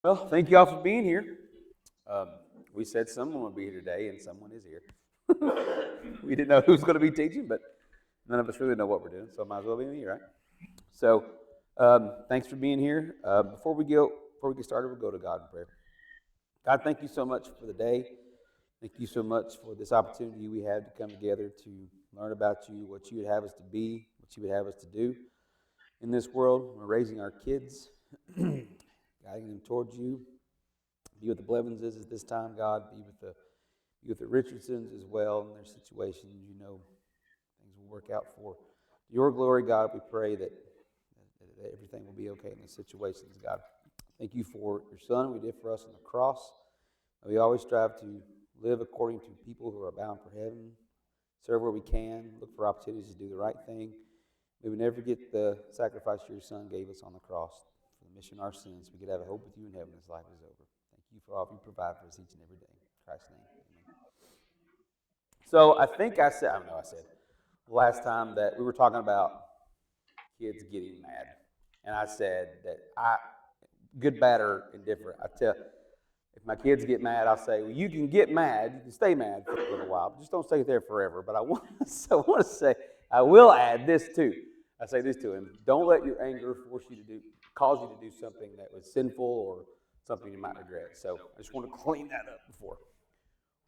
Well, thank you all for being here. Um, we said someone would be here today, and someone is here. We didn't know who was going to be teaching, but none of us really know what we're doing, so might as well be me, right? So, thanks for being here. Before we get started, we'll go to God in prayer. God, thank you so much for the day. Thank you so much for this opportunity we had to come together to learn about you, what you would have us to be, what you would have us to do in this world. We're raising our kids, guiding them towards you. Be with the Blevinses at this time, God. Be with the Richardsons as well in their situations. You know things will work out for your glory, God. We pray that everything will be okay in these situations, God. Thank you for your Son. We did for us on the cross. We always strive to live according to people who are bound for heaven, serve where we can, look for opportunities to do the right thing. May we never forget the sacrifice your Son gave us on the cross for the mission of our sins. We could have a hope with you in heaven as life is over. Thank you for all you provide for us each and every day. In Christ's name, amen. So I don't know, I said last time that we were talking about kids getting mad. And I said that good, bad, or indifferent, if my kids get mad, I'll say, well, you can get mad, you can stay mad for a little while, but just don't stay there forever. But I want to say, I will add this too. I say this to him: don't let your anger cause you to do something that was sinful or something you might regret. So I just want to clean that up before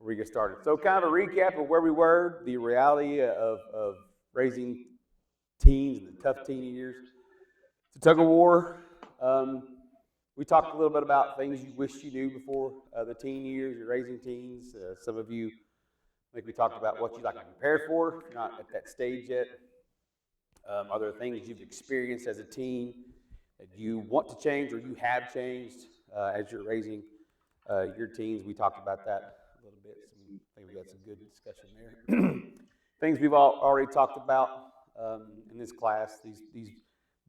we get started. So kind of a recap of where we were, the reality of raising teens and the tough teen years. It's a tug of war. Um, we talked a little bit about things you wish you knew before the teen years. You're raising teens. Some of you, I think we talked about what you'd like to prepare for if you're not at that stage yet. Are there things you've experienced as a teen that you want to change or you have changed as you're raising your teens? We talked about that a little bit. I think we got some good discussion there. Things we've already talked about in this class, these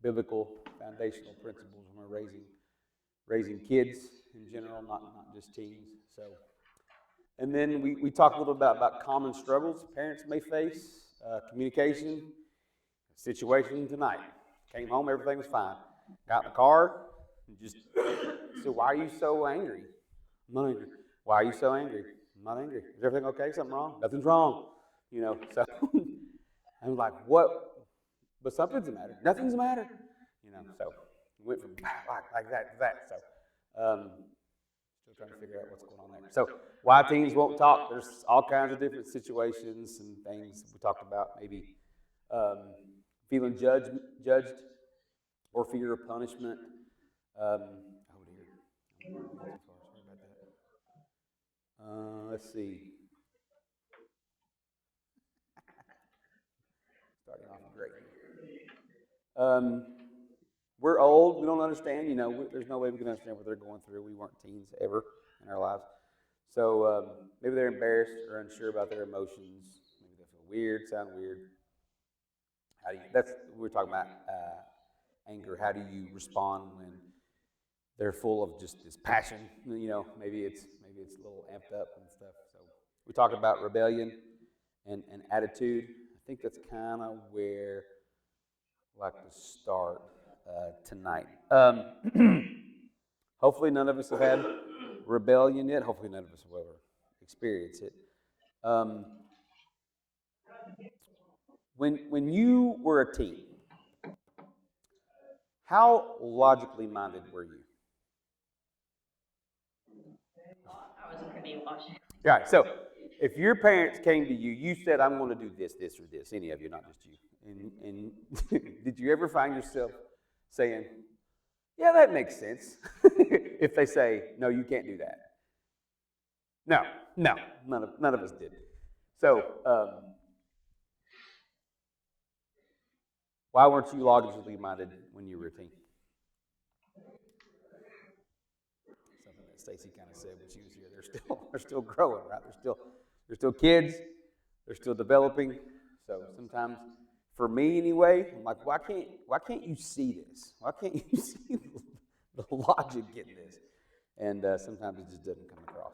biblical foundational principles when we're raising kids in general, not just teens. So, and then we talked a little bit about common struggles parents may face, communication, situation tonight. Came home, everything was fine. Got in the car, and just said, "Why are you so angry?" I'm not angry. Why are you so angry? I'm not angry. Is everything okay? Something wrong? Nothing's wrong. So I'm like, what? But something's the matter. Nothing's the matter. So we went from like that to that. So still trying to figure out what's going on there. So why teens won't talk? There's all kinds of different situations and things we talked about. Maybe um, feeling judged, or fear of punishment. Oh dear, I'm too far. Sorry about that. Let's see. Starting off great. Um, we're old. We don't understand. There's no way we can understand what they're going through. We weren't teens ever in our lives. So maybe they're embarrassed or unsure about their emotions. Maybe they feel weird, sound weird. We're talking about anger. How do you respond when they're full of just this passion? Maybe it's a little amped up and stuff. So we talked about rebellion and attitude. I think that's kind of where I'd like to start tonight. Hopefully, none of us have had rebellion yet. Hopefully, none of us will ever experience it. Um, when you were a teen, how logically minded were you? I was pretty logical. Yeah. So, if your parents came to you, you said, "I'm going to do this, this, or this." Any of you, not just you. And did you ever find yourself saying, "Yeah, that makes sense," if they say, "No, you can't do that"? No, no, none of us did. So, why weren't you logically minded when you were a teen? Something that Stacy kind of said when she was here. They're still growing, right? They're still kids. They're still developing. So sometimes, for me anyway, I'm like, why can't you see this? Why can't you see the logic in this? And sometimes it just doesn't come across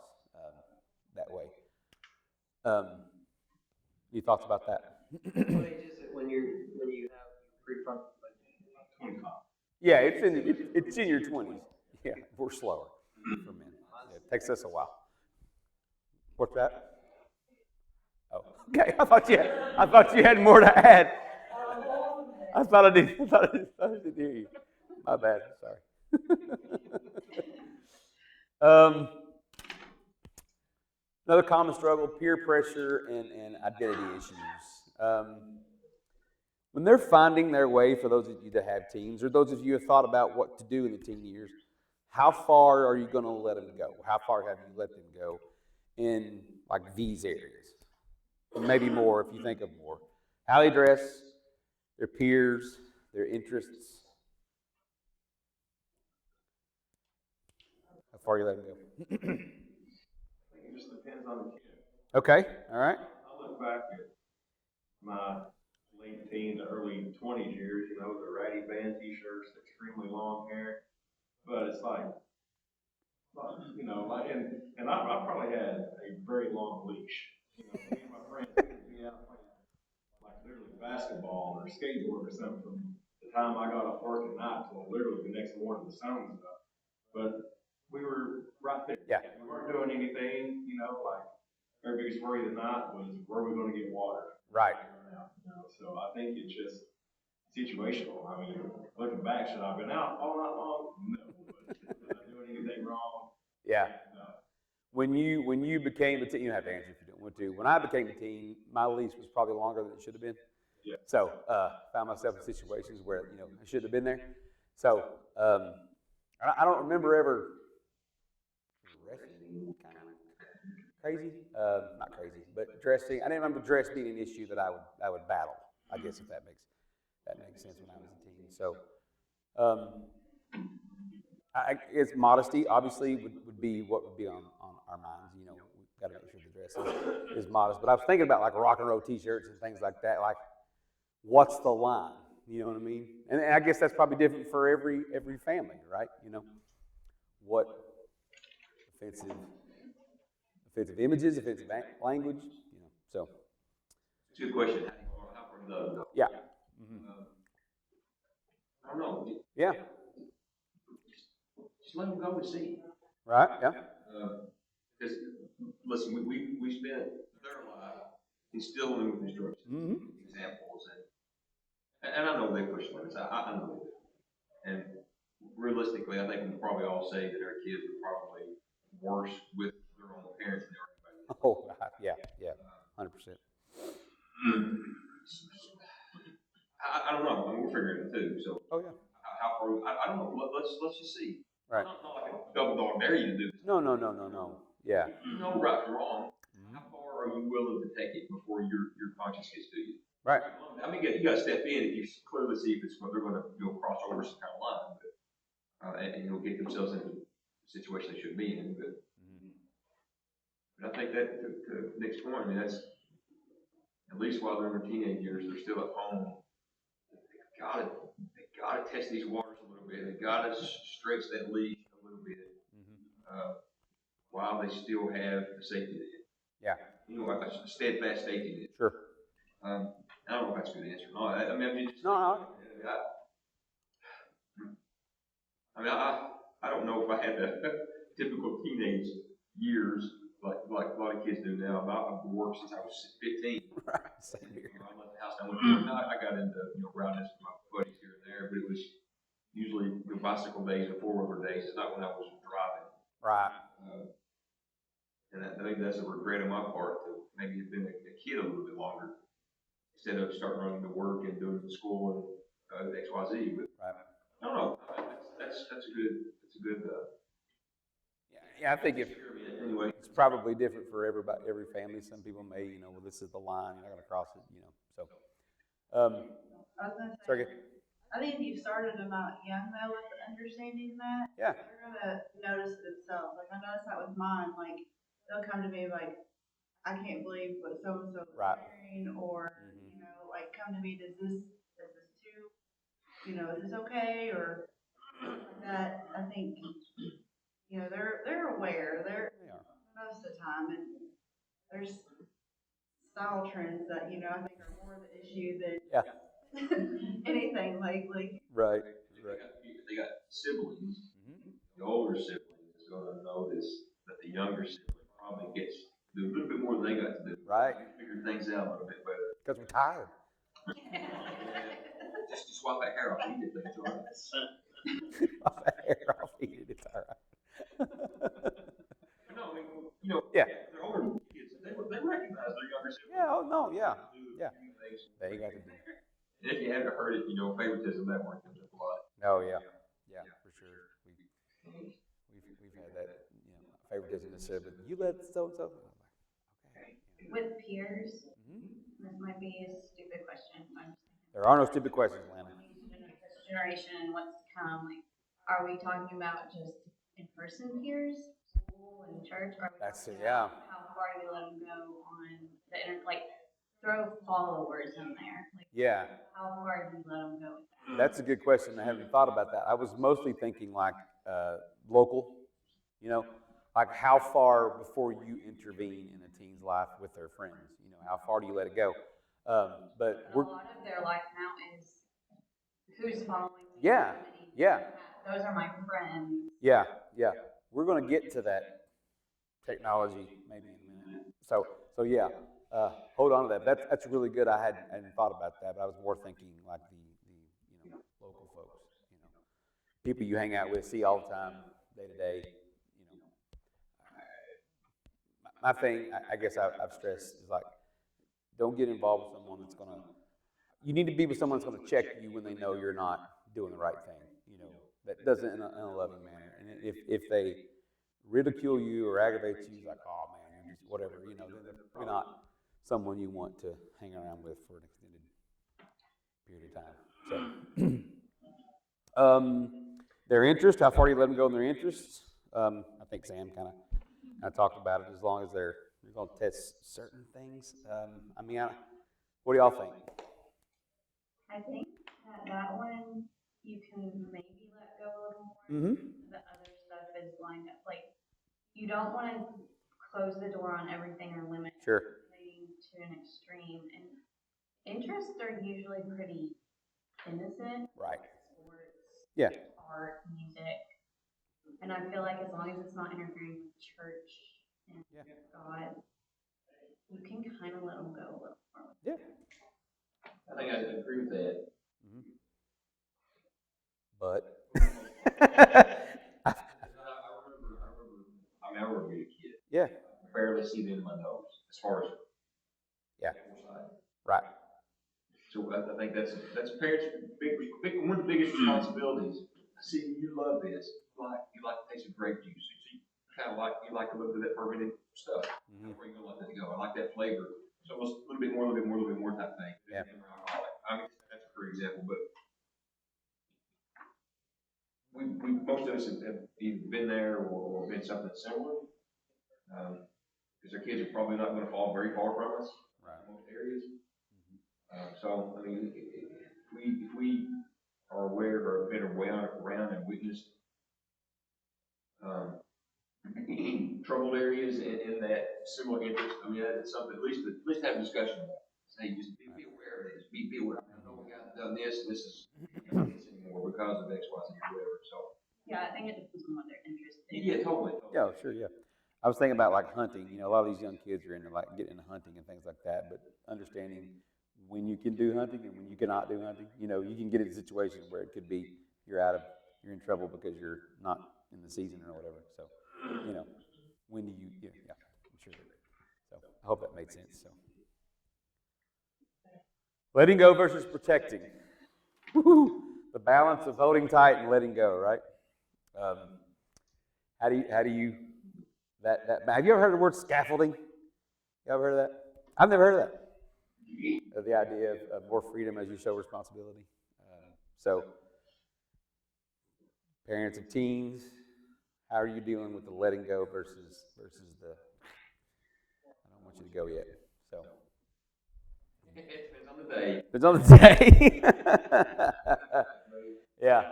that way. Um, any thoughts about that? What age is it when you have prefrontal? Yeah, it's in your 20s. Yeah, we're slower. for men. Yeah, it takes us a while. What's that? Oh, okay. I thought you had more to add. I thought I did. I thought I did hear you. My bad. Sorry. Another common struggle: peer pressure and identity issues. When they're finding their way, for those of you that have teens, or those of you who have thought about what to do in the teen years, how far are you going to let them go? How far have you let them go in like these areas? And maybe more if you think of more. How they dress, their peers, their interests. How far you let them go? I think it just depends on the kid. Okay, all right. I look back at my late teens, early 20s years, the ratty band t-shirts, the extremely long hair. But it's like, and I probably had a very long leash. Me and my friends would be out playing like literally basketball or skateboard or something from the time I got off work at night till literally the next morning the sun was up. But we were right there. Yeah. We weren't doing anything, like our biggest worry tonight was where we going to get water. Right. So I think it's just situational. I mean, looking back, should I have been out all night long? No. But was I doing anything wrong? Yeah. No. When you became a teen, you don't have to answer if you don't want to. When I became a teen, my leash was probably longer than it should have been. Yeah. So found myself in situations where I shouldn't have been there. So I don't remember ever dressing kind of crazy, not crazy, but dressing. I didn't remember dress being an issue that I would battle. I guess if that makes sense when I was a teen. So it's modesty. Obviously, would be what would be on our minds. We've got to make sure the dress is modest. But I was thinking about like rock and roll T-shirts and things like that. Like, what's the line? You know what I mean? And I guess that's probably different for every family, right? What offensive images, offensive language. So. It's a good question. How far do you go? Yeah. Mm-hmm. I don't know. Yeah. Just let them go and see. Right. Yeah. Because listen, we spent their life instilling them with instructions, examples, and I know they push limits. I know they do. And realistically, I think we can probably all say that our kids are probably worse with their own parents than they are anybody else. Oh, yeah, 100%. I don't know. I mean, we're figuring it too. So. Oh yeah. How far? I don't know. Let's just see. Right. Not like a double dog dare you to do this. No. Yeah. You know right from wrong. How far are you willing to take it before your conscience gets to you? Right. I mean, you got to step in if you clearly see if they're going to cross over some kind of line, and get themselves into a situation they shouldn't be in. But I think that to Nick's point, I mean, that's at least while they're in their teenage years, they're still at home. They gotta test these waters a little bit. They gotta stretch that leash a little bit while they still have the safety net. Yeah. A steadfast safety net. Sure. I don't know if that's a good answer or not. I mean, I don't know if I had the typical teenage years like a lot of kids do now. I've worked since I was 15. Right. Same here. I left the house. I got into riding with my buddies here and there, but it was usually bicycle days and four-wheeler days. It's not when I was driving. Right. And I think that's a regret on my part to maybe have been a kid a little bit longer instead of starting running to work and doing school and X, Y, Z. But right. I don't know. That's a good. Yeah, I think anyway, it's probably different for every family. Some people may, well, this is the line, you're not going to cross it, So, I was gonna say, sorry. I think if you started them out young though with understanding that, Yeah. they're gonna notice it themselves. Like I noticed that with mine. Like they'll come to me like, I can't believe what so and so is wearing, or like come to me, is this too, is this okay, or like that. I think they're aware. They are most of the time, and there's style trends that I think are more of an issue than anything lately. Right. If they got siblings, the older siblings, gonna notice that the younger sibling probably gets to do a little bit more than they got to do. Right. Figure things out a little bit better. Because we're tired. Just swap that hair off, you get things right. Off the hair, off eat it. It's all right. No, I mean, you know, Yeah. they're older kids, they recognize their younger siblings. Yeah. Oh no. Yeah. Yeah. Things. They got to do. And if you haven't heard it, you know, favoritism, that word comes up a lot. Oh yeah. Yeah. For sure. We've had that. You know, favoritism is said, but you let so and so. Okay. With peers, Mhm. this might be a stupid question. I'm just thinking. There are no stupid questions, Lana. This generation and what's to come, like, are we talking about just in-person peers, school and church? Or are we That's talking it, yeah. about how far do we let them go on the internet? Like, throw followers in there. Like, Yeah. how far do you let them go with that? That's a good question. I haven't thought about that. I was mostly thinking like local, you know, like how far before you intervene in a teen's life with their friends, you know, how far do you let it go? But But a we're, lot of their life now is who's following me. Yeah, how many yeah. people I have. Those are my friends. yeah, we're going to get to that technology maybe in a minute. So yeah, hold on to that. That's really good. I hadn't thought about that, but I was more thinking like the you know, local folks, you know, people you hang out with, see all the time, day to day, you know. My thing, I guess I've stressed is like, don't get involved with someone that's gonna. You need to be with someone that's gonna check you when they know you're not doing the right thing. You know, that does it in a loving manner. And if they ridicule you or aggravate you, like, oh man, you're just whatever. You know, then they're probably not someone you want to hang around with for an extended period of time. So, their interest. How far do you let them go in their interests? I think Sam kind of talked about it. As long as they're going to test certain things. I mean, what do y'all think? I think that one you can maybe let go a little more. Mm-hmm. The other stuff is lined up. Like, you don't want to close the door on everything or limit Sure. everything to an extreme. And interests are usually pretty innocent. Right. Sports, Yeah. art, music. And I feel like as long as it's not interfering with church and God, you can kind of let them go a little more. Yeah. I think I agree with that. Mm-hmm. But. I remember being a kid. Yeah. I barely see the end of my nose as far as. Yeah. Foresight. Right. So I think that's parents' one of the biggest responsibilities. I see you love this. You like the taste of grape juice. You kind of like to look at that fermented stuff. Mm-hmm. Where you gonna let that go? I like that flavor. So almost a little bit more type thing. Yeah. I mean, that's a great example, but we most of us have either been there or been something similar. Because our kids are probably not going to fall very far from us in most areas. So, I mean, if we are aware or have been around and witnessed troubled areas in that similar interest, I mean, that's something, at least have a discussion about it. Say, just be aware of this, be aware. I know we got done this is not this anymore because of X, Y, Z, or whatever, so. Yeah, I think it depends on what they're interested in. Yeah, totally. Yeah, sure, yeah. I was thinking about like hunting. You know, a lot of these young kids are into like getting into hunting and things like that. But understanding when you can do hunting and when you cannot do hunting. You know, you can get into situations where it could be you're in trouble because you're not in the season or whatever. So, you know, when do you? Yeah, I'm sure. So I hope that made sense. So, letting go versus protecting. Woo-hoo. The balance of holding tight and letting go, right? How do you have you ever heard the word scaffolding? You ever heard of that? I've never heard of that. The idea of more freedom as you show responsibility. So, parents of teens, how are you dealing with the letting go versus the I don't want you to go yet. So It depends on the day. depends on the day. Yeah.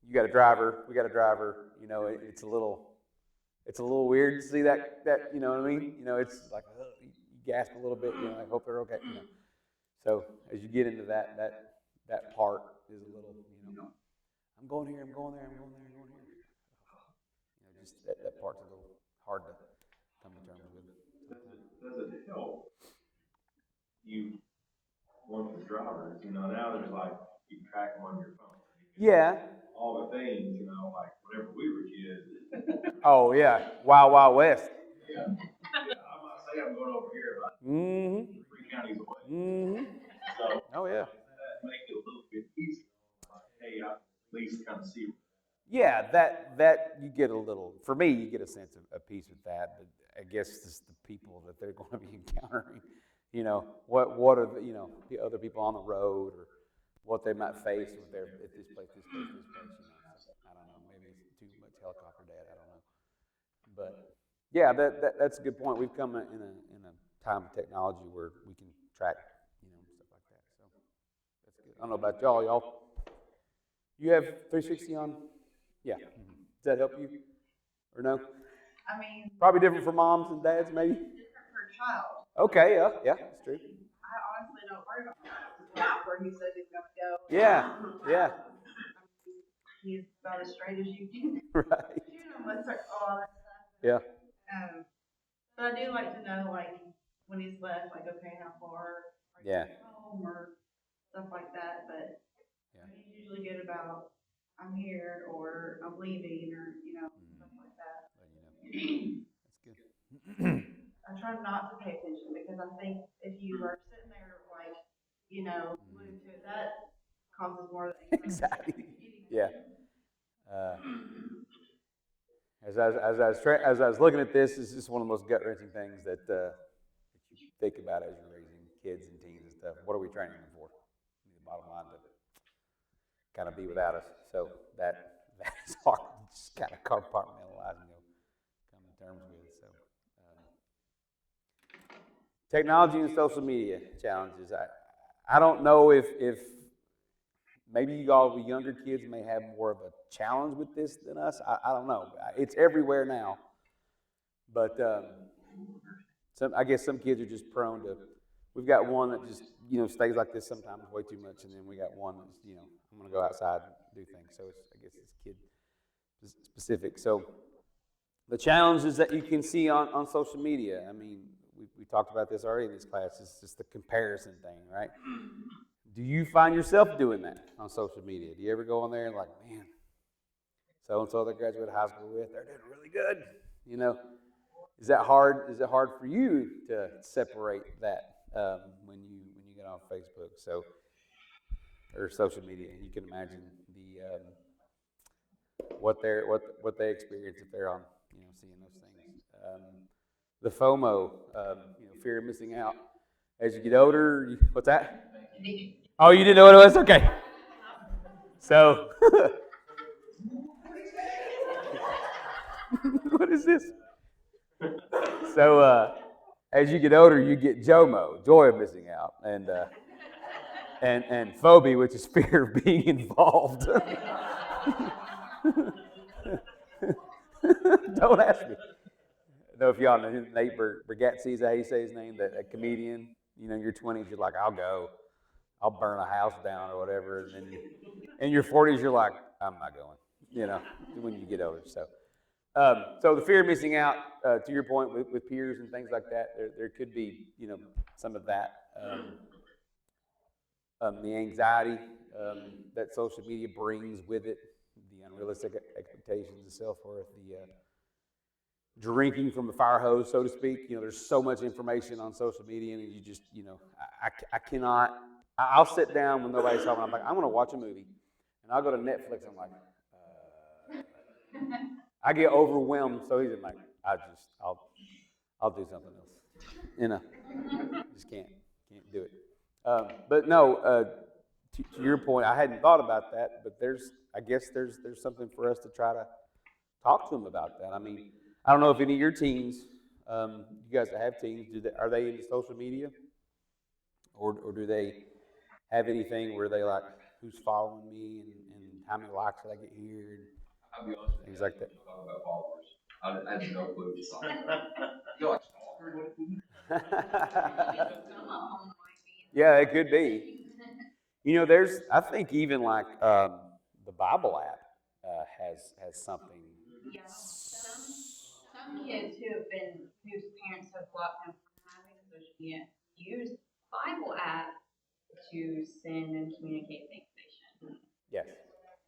You got a driver. We got a driver. You know, it's a little weird to see that. You know what I mean? You know, it's like you gasp a little bit. You know, I hope they're okay. You know. So as you get into that part is a little, you know, I'm going here, I'm going there, I'm going there, I'm going here. You know, just that part's a little hard to come to terms with. Does it help you, one of the drivers, you know, now there's like, you can track them on your phone. Yeah. All the things, you know, like whenever we were kids. Oh, yeah. Wild, Wild West. Yeah. I might say I'm going over here, but Mm-hmm. 3 counties away. Mm-hmm. So. Oh, yeah. That make it a little bit easier. Like, hey, I at least kind of see. Yeah, that you get a little, for me, you get a sense of peace with that, but I guess it's the people that they're going to be encountering, you know, what are the, you know, the other people on the road, or what they might face with their, at this place, you know, so, I don't know, maybe it's too much helicopter dad, I don't know, but yeah, that's a good point. We've come in a time of technology where we can track, you know, stuff like that, so that's good. I don't know about y'all, you have 360 on? Yeah. Does that help you? Or no? I mean, Probably different for moms and dads, maybe? different for a child. Okay, yeah, that's true. I honestly don't worry about that. Where he says he's gonna go. Yeah, yeah. I mean, he's about as straight as you can Right. shoot him with all that stuff. Yeah. But I do like to know, like, when he's left, like, okay, how far are you Yeah. home or stuff like that. But Yeah. he's usually good about, I'm here or I'm leaving or, you know, stuff like that. That's good. I try not to pay attention because I think if you are sitting there, like, you know, glued to it, that causes more anxiety. Exactly. Yeah. As I was looking at this, it's just one of the most gut-wrenching things that you think about as you're raising kids and teens and stuff. What are we training them for? The bottom line, to kind of be without us. So that is hard to just kind of compartmentalize and come to terms with. So technology and social media challenges. I don't know if maybe you all with younger kids may have more of a challenge with this than us. I don't know. It's everywhere now. But I guess some kids are just prone to. We've got one that just, you know, stays like this sometimes way too much, and then we got one that's, you know, I'm going to go outside and do things. So I guess it's kid specific. So the challenges that you can see on social media. I mean, we talked about this already in this class. It's just the comparison thing, right? Do you find yourself doing that on social media? Do you ever go on there and like, man, so-and-so that graduated high school with, they're doing really good, you know? Is that hard? Is it hard for you to separate that when you get on Facebook, or social media? You can imagine what they experience if they're on, you know, seeing those things. The FOMO, you know, fear of missing out. As you get older, what's that? Oh, you didn't know what it was? Okay. So, what is this? So, as you get older, you get JOMO, joy of missing out, and phobia, which is fear of being involved. Don't ask me. I don't know if y'all know Nate Bargatze, is that how you say his name? That comedian. You know, in your 20s, you're like, I'll burn a house down or whatever, and then in your 40s, you're like, I'm not going. You know, when you get older. So the fear of missing out, to your point, with peers and things like that, there could be, you know, some of that. The anxiety that social media brings with it, the unrealistic expectations of self-worth, the drinking from the fire hose, so to speak. You know, there's so much information on social media, and you just, you know, I cannot. I'll sit down when nobody's talking. I'm like, I'm going to watch a movie, and I'll go to Netflix. I'm like, I get overwhelmed so easily. I'm like, I'll do something else. You know, just can't do it. But no, to your point, I hadn't thought about that, but I guess there's something for us to try to talk to them about that. I mean, I don't know if any of your teens, you guys that have teens, are they into social media, or do they have anything where they like, who's following me and how many likes did I get here, and I'll be honest with you, things like that? Talk about followers. I have no clue what you're talking about. You're like, Yeah, it could be. You know, I think even like the Bible app has something. Yeah, some kids whose parents have blocked them from having social media use Bible app to send and communicate the information. Yes,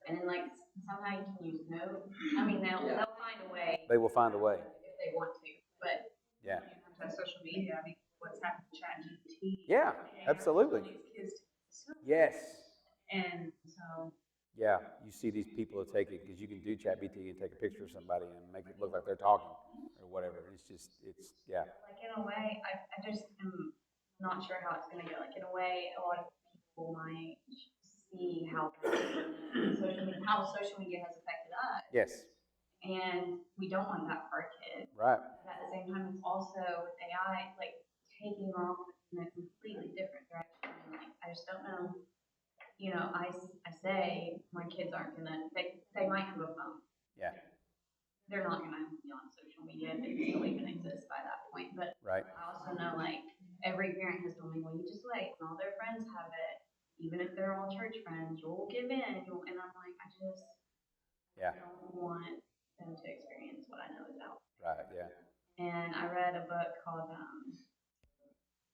And then like somehow you can use notes. I mean, they'll find a way they will find a way. if they want to. But Yeah, When it comes to social media, I mean, what's happened to ChatGPT? yeah, absolutely. These kids, Yes. and so. Yeah, you see these people that take it because you can do ChatGPT and take a picture of somebody and make it look like they're talking or whatever. Yeah, like in a way, I just am not sure how it's gonna go. Like in a way, a lot of people might see how social media has affected us, yes, and we don't want that for our kids. right, But at the same time, it's also with AI like taking off in a completely different direction. Like I just don't know. You know, I say my kids aren't gonna. They might have a phone. yeah, They're not gonna be on social media if it still even exists by that point. But right, I also know like every parent has told me, well, you just wait, and all their friends have it. Even if they're all church friends, you'll give in. And I'm like, yeah, I don't want them to experience what I know is out. right, yeah. And I read a book called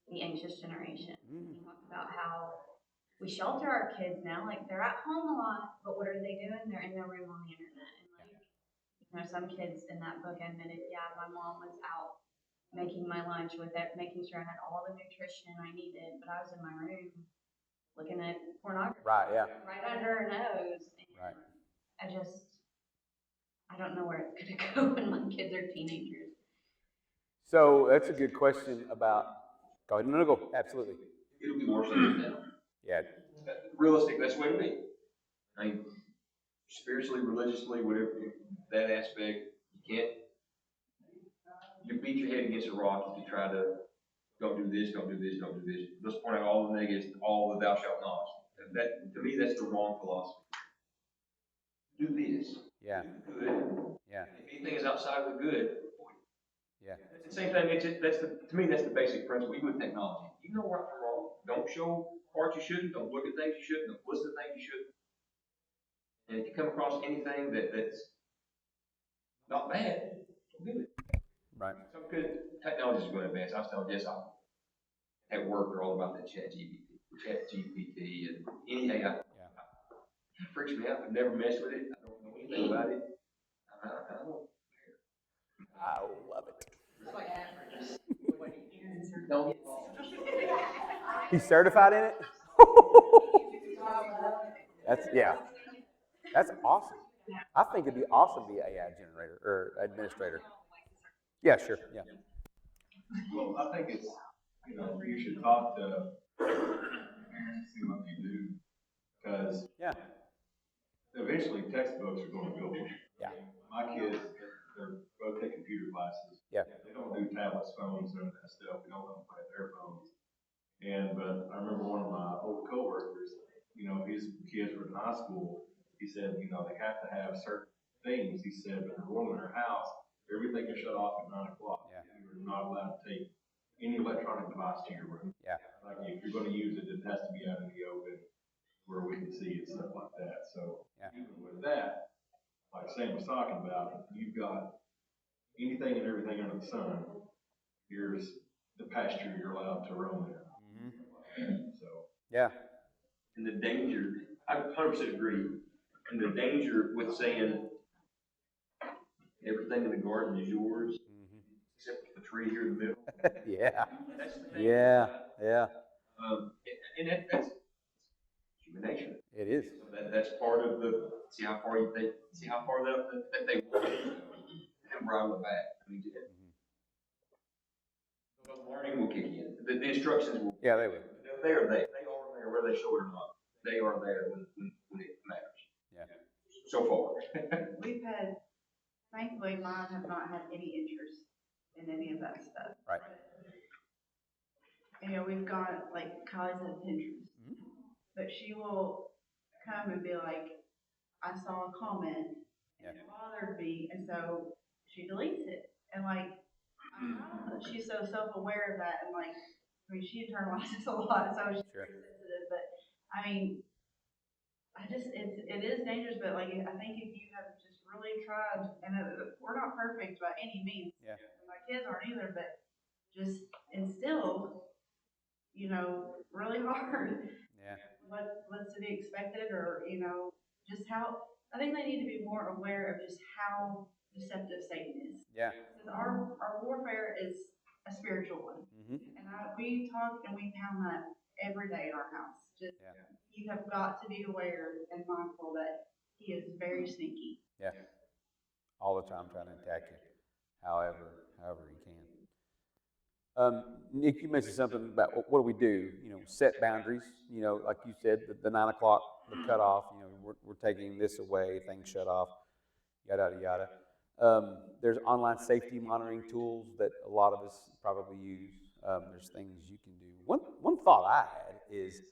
The Anxious Generation. He talked about how we shelter our kids now, like they're at home a lot, but what are they doing? They're in their room on the internet. And like, you know, some kids in that book admitted, yeah, my mom was out making my lunch with it, making sure I had all the nutrition I needed, but I was in my room looking at pornography. Right, yeah, Right under her nose. And right. I don't know where it's gonna go when my kids are teenagers. So that's a good question about. Go ahead. No, go. Absolutely. It'll be worse than this now. Yeah. Realistic, that's the way to be. I mean, spiritually, religiously, whatever, that aspect, you beat your head against a rock if you try to, don't do this, don't do this, don't do this. Let's point out all the negatives, all the thou shalt nots. That, to me, that's the wrong philosophy. Do this. Yeah. Do the good. Yeah. And if anything is outside of the good, Yeah. it's the same thing. To me, that's the basic principle. Even with technology, you know right from wrong. Don't show parts you shouldn't. Don't look at things you shouldn't. Don't listen to things you shouldn't. And if you come across anything that's not bad, do it. Right. So good technology is going to advance. I was telling Jess, at work, they're all about that ChatGPT and any AI. Yeah. It freaks me out. I've never messed with it. I don't know anything about it. I don't. I love it. Don't. He's certified in it. Yeah. That's awesome. I think it'd be awesome to be an AI generator or administrator. Yeah, sure. Yeah. Well, I think it's, you should talk to parents, see what they do, because Yeah. eventually textbooks are going to go away. Yeah. My kids, they're both take computer classes. Yeah. They don't do tablets, phones, and that stuff. We don't let them play their phones. But I remember one of my old coworkers, his kids were in high school. He said, they have to have certain things. He said, but they're going to their house, everything is shut off at 9 o'clock. Yeah. You're not allowed to take any electronic device to your room. Yeah. Like if you're going to use it, it has to be out in the open where we can see it, stuff like that. So Yeah. even with that, like Sam was talking about, you've got anything and everything under the sun. Here's the pasture you're allowed to roam in. So Yeah. And the danger, I 100% agree. And the danger with saying everything in the garden is yours, except for the tree here in the middle. Yeah. That's the thing. Yeah. Yeah. And that's human nature. It is. So that's part of the see how far that they want and bridle it back. I mean, the learning will kick in. The instructions will. Yeah, they will. They are there. They are there, whether they show it or not. They are there when it matters. Yeah. So far. We've had, thankfully, mine have not had any interest in any of that stuff. Right. We've got, like, Kylie's had Pinterest, but she will come and be like, I saw a comment, and it bothered me, and so she deletes it. And, like, she's so self-aware of that, and, like, she internalizes a lot, so she's Sure. very sensitive, but, I mean, it is dangerous, but like, I think if you have just really tried, and we're not perfect by any means. Yeah. My kids aren't either, but just instilled, really hard Yeah. what's to be expected, or, just how, I think they need to be more aware of just how deceptive Satan is. Yeah. Because our warfare is a spiritual one. Mm-hmm. And we talk and we pound that every day in our house. Just, Yeah. you have got to be aware and mindful that he is very sneaky. Yeah. All the time trying to attack you, however he can. Nick, you mentioned something about what do we do? Set boundaries. Like you said, the 9 o'clock, the cutoff. We're taking this away. Things shut off. Yada yada yada. There's online safety monitoring tools that a lot of us probably use. There's things you can do. One thought I had is,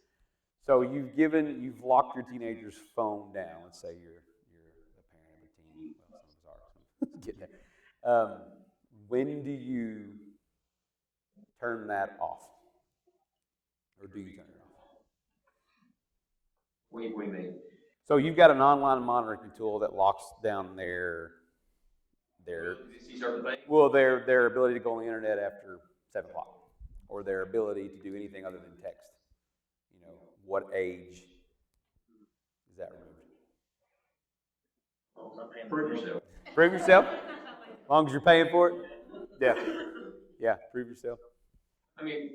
so you've locked your teenager's phone down. Let's say you're the parent of a teen. Well, some of us are. Getting there. When do you turn that off, or do you turn it off? What do you mean? So you've got an online monitoring tool that locks down their See certain things? well, their ability to go on the internet after 7 o'clock, or their ability to do anything other than text. What age is that removed? Prove yourself. Prove yourself. As long as you're paying for it. Yeah. Yeah. Prove yourself. I mean,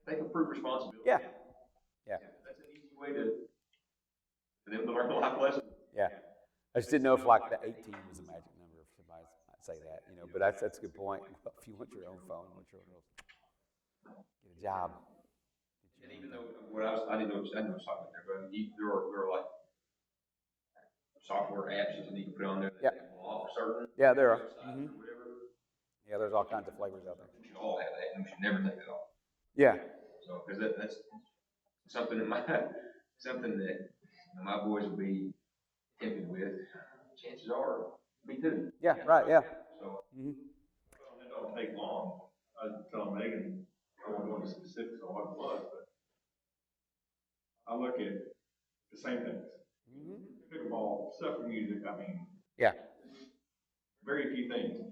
they can prove responsibility. Yeah. Yeah. That's an easy way for them to learn a life lesson. Yeah. I just didn't know if like the 18 was a magic number, if somebody might say that, but that's a good point. Well, if you want your own phone, get a job. And even though I didn't know what I was talking about there, but there are like software apps that you can put on there that block certain. Yeah, there are. Websites or whatever. Yeah, there's all kinds of flavors out there. We should all have that, and we should never take it off. Yeah. So, because that's something that my boys will be tempted with. Chances are, me too. Yeah. Right. Yeah. So. It don't take long. I was telling Megan, I won't go into specifics on what it was, but I look at the same things. Pickleball, soccer music, Yeah. very few things.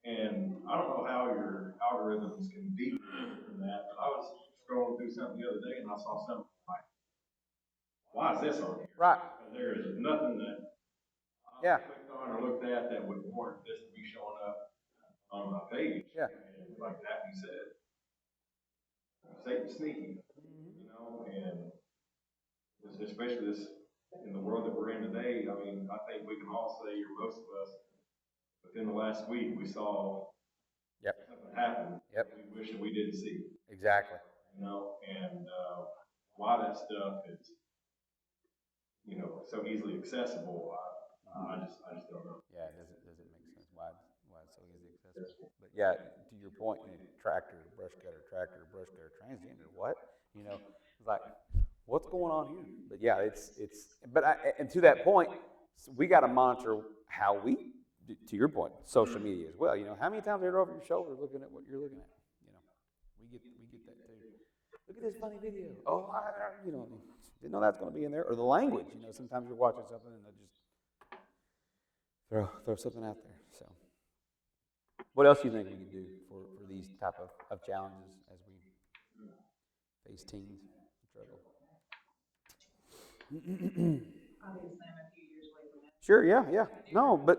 And I don't know how your algorithms can deviate from that, but I was scrolling through something the other day and I saw something like, why is this on here? Right. There is nothing that Yeah. clicked on or looked at that would warrant this to be showing up on my page. Yeah. And like Daphne said, Satan's sneaky, and especially this in the world that we're in today. I think we can all say, or most of us, within the last week, we saw something happen that we wish that we didn't see. Exactly. And why that stuff is, so easily accessible. I just don't know. Yeah, does it make sense why it's so easy accessible? But yeah, to your point, tractor, brush cutter, transgender, what? It's like, what's going on here? But yeah, and to that point, we got to monitor how we, to your point, social media as well. How many times you're over your shoulder looking at what you're looking at? We get that too. Look at this funny video. Oh, didn't know that's going to be in there. Or the language. Sometimes you're watching something and they just throw something out there. So, what else do you think we can do for these type of challenges as we face teens struggle? Obviously, I'm a few years away from that. Sure. Yeah. No, but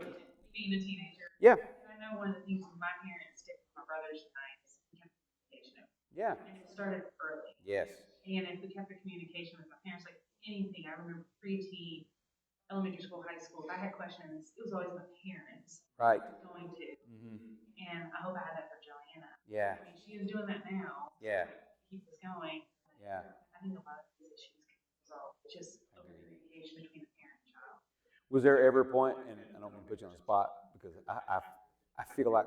Being a teenager. yeah. I know one of the things my parents did with my brothers and I is we kept communication open. Yeah. And it started early. Yes. And if we kept the communication with my parents, like anything, I remember preteen, elementary school, high school, if I had questions, it was always my parents Right. going to. Mm-hmm. And I hope I had that for Joanna. Yeah. I mean, she is doing that now. Yeah. Keep us going. Yeah. I think a lot of these issues can be resolved just open communication between the parent and child. Was there ever a point, and I don't want to put you on the spot because I feel like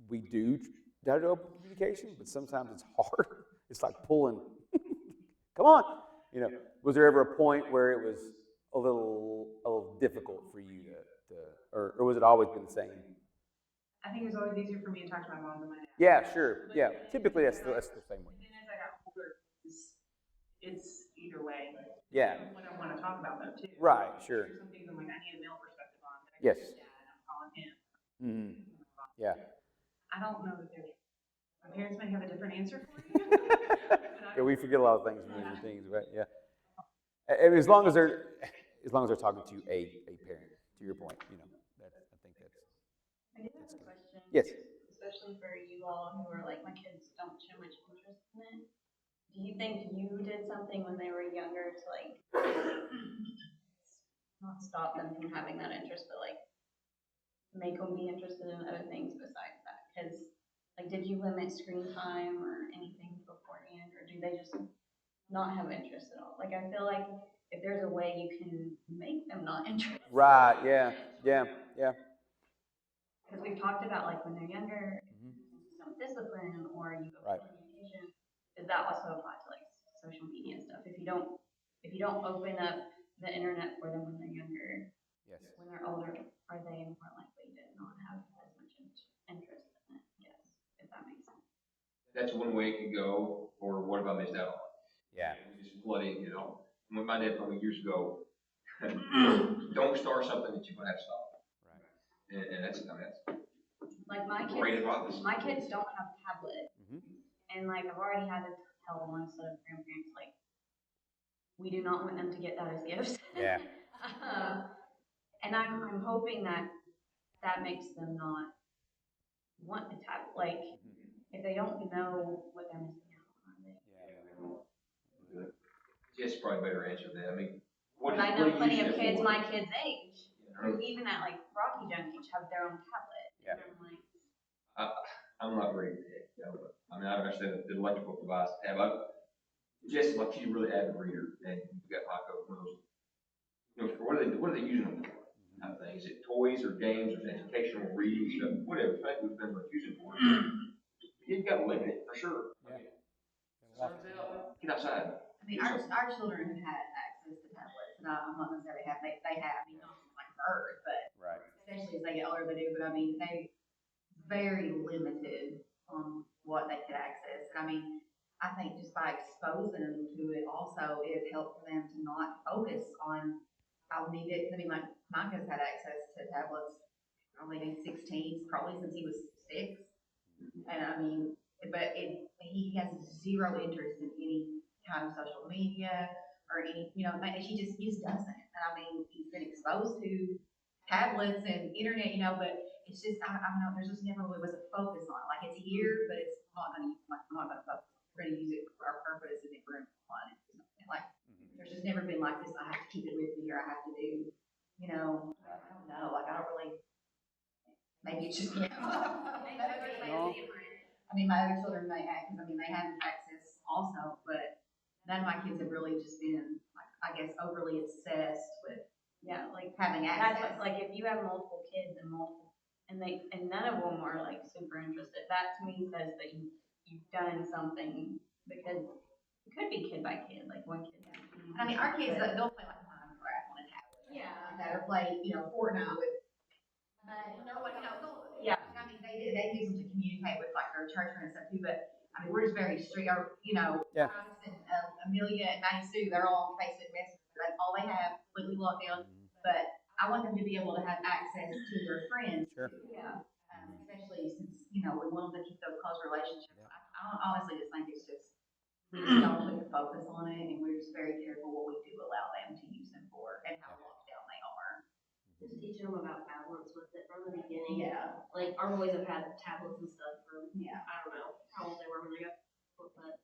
we do try to open communication, but sometimes it's hard. It's like pulling. Come on, Was there ever a point where it was a little difficult for you to or was it always been the same? I think it was always easier for me to talk to my mom than my dad. Yeah, sure. Yeah, typically that's the same way. And then as I got older, it's either way. Yeah. What I wanna talk about though too. Right, sure. There's some things I'm like, I need a male perspective on, that I Yes. can dad, I'm calling him. Mm-hmm. Yeah. I don't know that there's, my parents may have a different answer for you. Yeah, we forget a lot of things when we're teens, right? Yeah. And as long as they're talking to a parent, to your point, you know, I think that's. I do have a question. Yes. Especially for you all who are like, my kids don't show much interest in it. Do you think you did something when they were younger to like, not stop them from having that interest, but like make them be interested in other things besides that? Because like, did you limit screen time or anything beforehand, or do they just not have interest at all? Like, I feel like if there's a way you can make them not interested. Right. Yeah. Yeah. Yeah. Because we've talked about like when they're younger, Mm-hmm. some discipline or you go Right. for communication. Does that also apply to like social media and stuff? If you don't open up the internet for them when they're younger, Yes. when they're older, are they more likely to not have as much interest in it? Yes, if that makes sense. That's one way it could go, or what have I missed out on? Yeah. We just flooding, you know. When my dad told me years ago, don't start something that you're gonna have to stop. Right. And that's, I mean, that's Like great advice. my kids don't have tablet, Mm-hmm. and like I've already had to tell one set of grandparents like, we do not want them to get that as gifts. Yeah. And I'm hoping that makes them not want the tablet. Like, if they don't know what they're missing out on, Yeah. Jess probably better answer that. I mean, but I what know do you plenty use of it kids for? my kids' age, You know? who even at like Rocky Junk each have their own tablet. Yeah. And I'm like, I'm not ready to take that. I mean, I understand the electrical device tab. Jess, like, she's a really avid reader, and you got like one of those. You know, what are they using them for? Kind of thing. Is it toys or games or educational reading stuff? Whatever. That would depend what you're using it for. You've got to limit it for sure. Yeah. Sun's out. Get outside. I mean, our children have had access to tablets, and I'm not necessarily have, they have, I mean, not like birth, but Right. especially as they get older, they do, but I mean, they very limited on what they could access. And I mean, I think just by exposing them to it also is help for them to not focus on, I'll need it. I mean, my kids had access to tablets only in 16, probably since he was 6. And I mean, but he has zero interest in any kind of social media or any, you know, he just doesn't. And I mean, he's been exposed to tablets and internet, you know, but it's just, I don't know, there's just never really was a focus on it. Like, it's here, but it's not gonna, like, I'm not gonna focus. We're gonna use it for our purpose in the room on it. Like, there's just never been like this, I have to keep it with me, or I have to do, you know, I don't know, like, I don't really, maybe it's just me. No. I mean, my other children may act, because I mean, they have access also, but none of my kids have really just been, like, I guess, overly obsessed with yeah, like having that's access. what, like if you have multiple kids and none of them are like super interested, that to me says that you've done something, because it could be kid by kid, like one kid. I mean, our kids, they'll play like Minecraft on a tablet. Yeah. Or play, you know, Fortnite with, you know, what, you know, Yeah. I mean, they use them to communicate with like their church and stuff too, but I mean, we're just very strict, or, you know, Yeah. us and Amelia and Maddie Sue, they're all on Facebook Messenger, that's all they have, completely locked down. But I want them to be able to have access to their friends. Sure. Yeah. Especially since, you know, we want them to keep those close relationships. I honestly just think it's just, we just don't put the focus on it, and we're just very careful what we do allow them to use them for and how locked down they are. Just teaching them about balance with it from the beginning. Yeah. Like, our boys have had tablets and stuff from, Yeah. I don't know how old they were when they got, but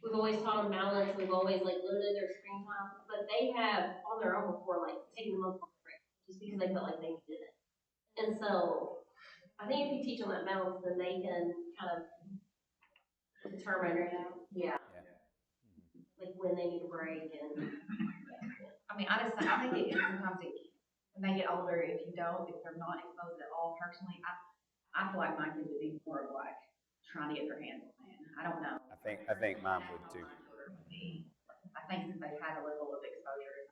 we've always taught them balance. We've always like limited their screen time, but they have on their own before like taking them up on the break just because they felt like they needed it. And so I think if you teach them that balance, then they can kind of determine, yeah, like when they need a break and. I mean, I think it sometimes when they get older, if they're not exposed at all personally, I feel like my kids would be more of like trying to get their hands on it. I don't know. I think mine would too. I think since they've had a level of exposure,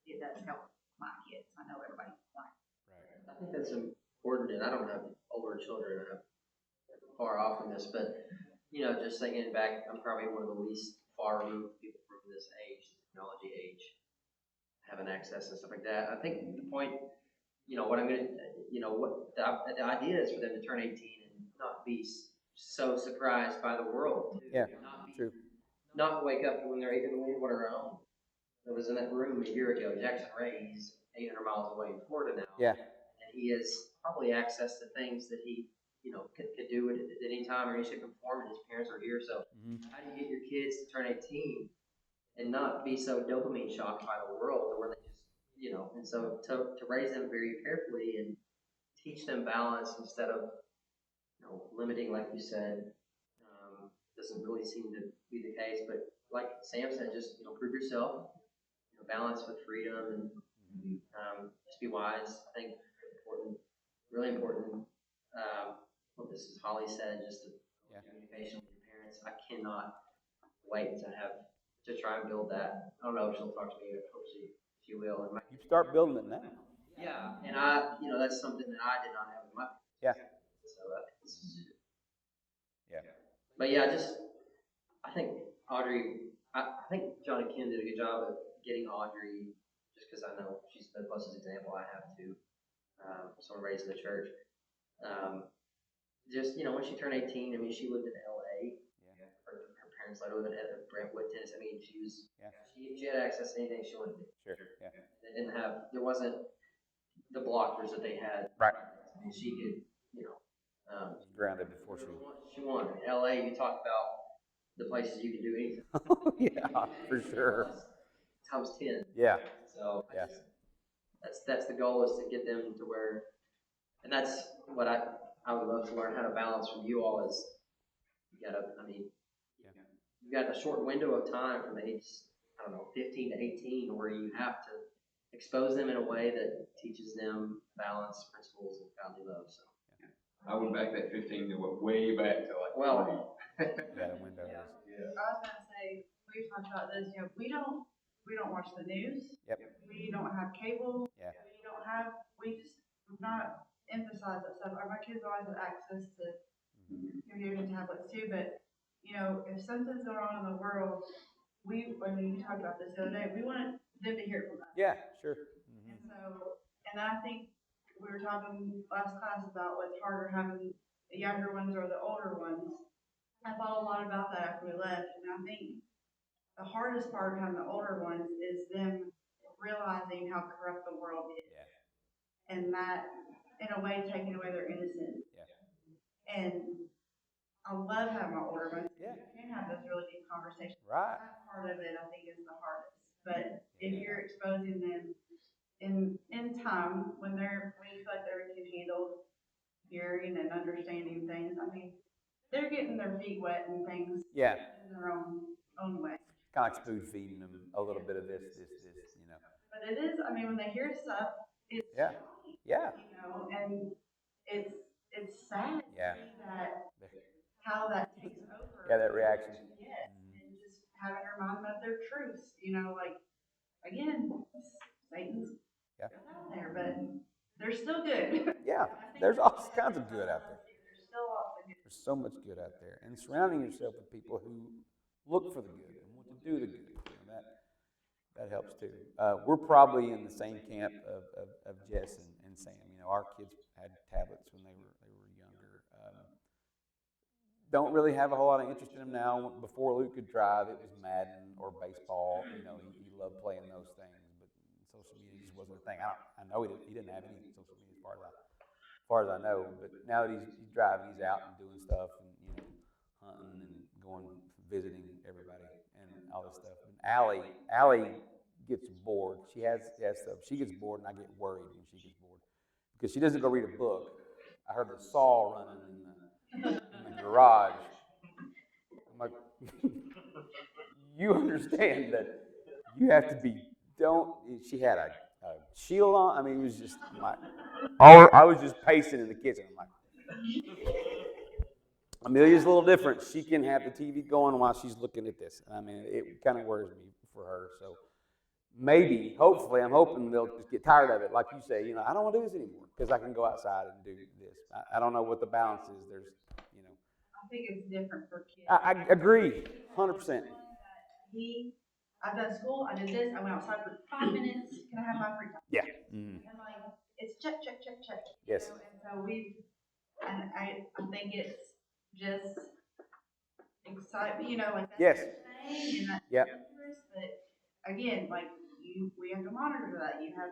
it does help my kids. I know everybody like. Right. I think that's important, and I don't have older children, I'm far off from this, but, you know, just thinking back, I'm probably one of the least far removed people from in this age, technology age, having access and stuff like that. I think the point, what I'm gonna, what the idea is for them to turn 18 and not be so surprised by the world. Too. Yeah, Not be, true. Not wake up when they're 18 and on their own. I was in that room a year ago. Jackson Ray, he's 800 miles away in Florida now. Yeah. And he has probably access to things that he, could do at any time or any shape or form, and his parents are here. So how do you get your kids to turn 18 and not be so dopamine shocked by the world, or where they just, and so to raise them very carefully and teach them balance instead of, limiting, like you said, doesn't really seem to be the case. But like Sam said, just, prove yourself, balance with freedom, and just be wise. I think important, really important. What Mrs. Holly said, just the communication with your parents. I cannot wait to try and build that. I don't know if she'll talk to me. I hope she will. And You start building it now. yeah, and that's something that I did not have in my. Yeah. So Yeah. But yeah, I think Audrey, I think John and Ken did a good job of getting Audrey, just because I know she's the closest example I have to someone raised in the church. When she turned 18, I mean, she lived in LA. Yeah. Her parents let her live in Brentwood, Tennessee. I mean, she had access to anything she wanted to do. Sure. Yeah. There wasn't the blockers that they had. Right. I mean, she could, Grounded before she wanted. LA, you talk about the places you can do anything. Yeah, for sure. Times 10. Yeah. So Yeah. that's the goal, is to get them to where, and that's what I would love to learn how to balance from you all is, you got a short window of time from age, 15 to 18, where you have to expose them in a way that teaches them balance, principles, and godly love. So. I went back that 15 to way back to like. Well. Yeah, the window is. I was gonna say, we've talked about this, we don't watch the news. Yep. We don't have cable. Yeah. We just not emphasize that stuff. My kids always have access to computers and tablets too, but, if something's going on in the world, you talked about this the other day, we want them to hear it from us. Yeah, sure. And I think we were talking last class about what's harder, having the younger ones or the older ones. I thought a lot about that after we left, and I think the hardest part of having the older ones is them realizing how corrupt the world is. Yeah. And that, in a way, taking away their innocence. Yeah. And I love having my older ones. Yeah. You can have those really deep conversations. Right. That part of it, I think, is the hardest. But if you're exposing them in time, when you feel like they can handle hearing and understanding things, I mean, they're getting their feet wet and things. Yeah. In their own way. Kind of like spoon feeding them a little bit of this. But it is, when they hear stuff, it's Yeah. Yeah. and it's sad Yeah. to see that, how that takes over. Yeah, that reaction. Yes, and just having to remind them of their truths, again, Satan's out there, but they're still good. Yeah, there's all kinds of good out there. There's still lots of good. There's so much good out there, and surrounding yourself with people who look for the good and want to do the good. That helps too. We're probably in the same camp of Jess and Sam. Our kids had tablets when they were younger. Don't really have a whole lot of interest in them now. Before Luke could drive, it was Madden or baseball. He loved playing those things, but social media just wasn't a thing. I know he didn't have any social media as far as I know. But now that he's driving, he's out and doing stuff and hunting and going visiting everybody and all this stuff. And Allie gets bored. She has stuff. She gets bored, and I get worried when she gets bored because she doesn't go read a book. I heard the saw running in the garage. I'm like, you understand that you have to be. She had a shield on. It was just like, I was just pacing in the kitchen. I'm like, Amelia's a little different. She can have the TV going while she's looking at this. It kind of worries me for her. So maybe, hopefully, I'm hoping they'll just get tired of it. Like you say, I don't want to do this anymore because I can go outside and do this. I don't know what the balance is. I think it's different for kids. I agree, 100%. He I've done school, I did this, I went outside for 5 minutes, can I have my free time? Yeah. Mm. And like, it's check, check, check, check. Yes. You know? And so and I think it's just excitement, like that's Yes. what you're saying, and that's Yep. dangerous, but again, like we have to monitor that. You have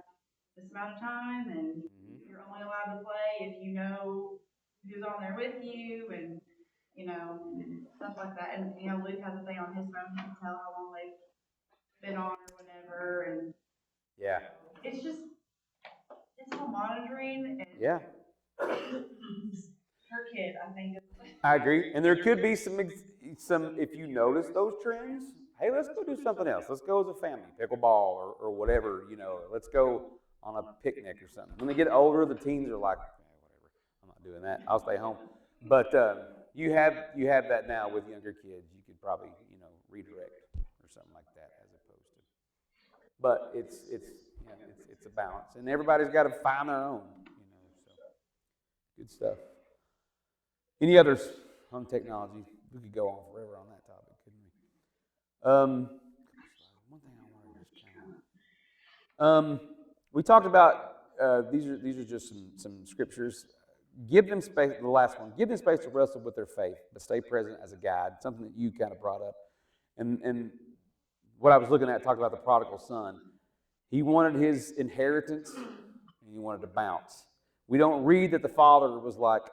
this amount of time and you're only allowed to play if you know who's on there with you and, stuff like that. And, Luke has a thing on his phone, he can tell how long they've been on or whatever, and Yeah. it's just, it's all monitoring and Yeah. her kid, I think. I agree. And there could be some, if you notice those trends, hey, let's go do something else. Let's go as a family, pickleball or whatever, let's go on a picnic or something. When they get older, the teens are like, whatever, I'm not doing that. I'll stay home. But you have that now with younger kids. You could probably, redirect or something like that as opposed to. But it's a balance. And everybody's got to find their own, so good stuff. Any others on technology? We could go on forever on that topic, couldn't we? One thing I wanted to just kind of. We talked about these are just some scriptures. Give them space. The last one. Give them space to wrestle with their faith, but stay present as a guide. Something that you kind of brought up, and what I was looking at talked about the prodigal son. He wanted his inheritance, and he wanted to bounce. We don't read that the father was like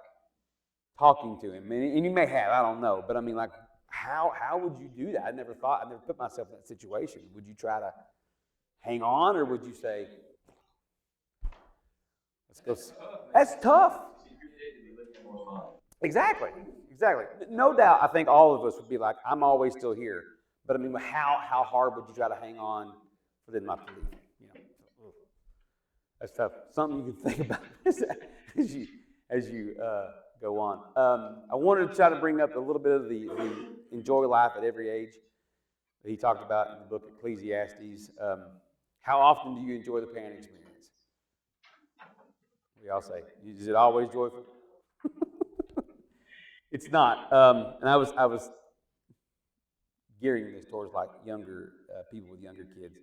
talking to him, and you may have, I don't know, but I mean, like, how would you do that? I never put myself in that situation. Would you try to hang on, or would you say, let's go? That's tough. Exactly. No doubt, I think all of us would be like, I'm always still here. But I mean, how hard would you try to hang on for them not to leave? That's tough. Something you can think about as you go on. I wanted to try to bring up a little bit of the enjoy life at every age that he talked about in the book Ecclesiastes. How often do you enjoy the parent experience? We all say, is it always joyful? It's not. And I was gearing this towards like younger people with younger kids.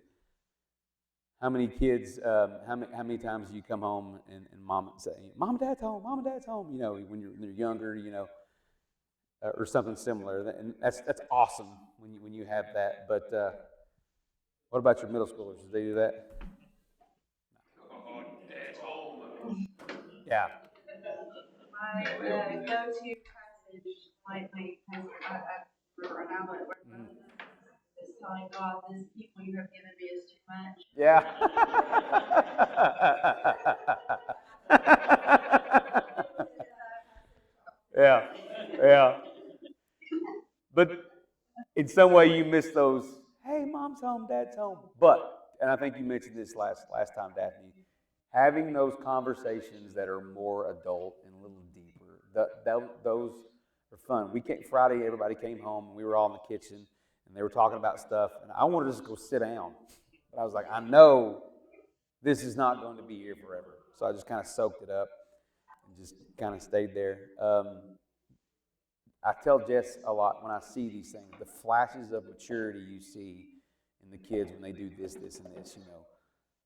How many kids? How many times do you come home and mom say, "Mom and Dad's home. Mom and Dad's home." When you're younger, or something similar. And that's awesome when you have that. But what about your middle schoolers? Do they do that? Oh, Dad's home. Yeah. My go-to passage lately has for an outlet where is telling God, this people you have given me is too much. Yeah. Yeah. But in some way you miss those, hey, Mom's home, Dad's home. But, and I think you mentioned this last time, Daphne, having those conversations that are more adult and a little deeper, those are fun. Friday, everybody came home, and we were all in the kitchen, and they were talking about stuff, and I wanted to just go sit down. But I was like, I know this is not going to be here forever. So I just kind of soaked it up and just kind of stayed there. I tell Jess a lot when I see these things, the flashes of maturity you see in the kids when they do this, and this,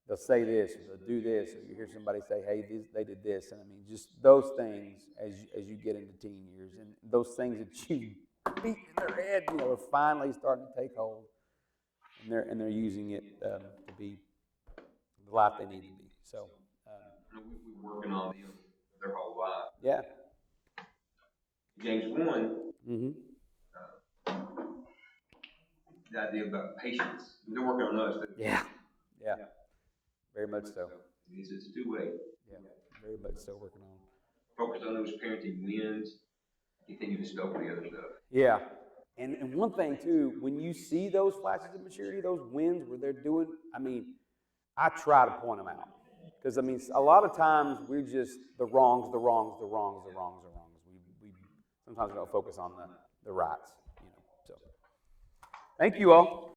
They'll say this, or they'll do this, or you hear somebody say, hey, they did this. And I mean, just those things as you get into teen years, and those things that you beat in their head, are finally starting to take hold. And they're using it to be the life they need to be. So We're working on them their whole life. Yeah. James 1, the idea about patience. They're working on us. Yeah. Very much so. It's two-way. Yeah, very much so working on. Focus on those parenting wins. Continue to scope the other stuff. Yeah. And one thing, too, when you see those flashes of maturity, those wins where they're doing, I try to point them out. Because, a lot of times we're just the wrongs. We sometimes don't focus on the rights, So, thank you all.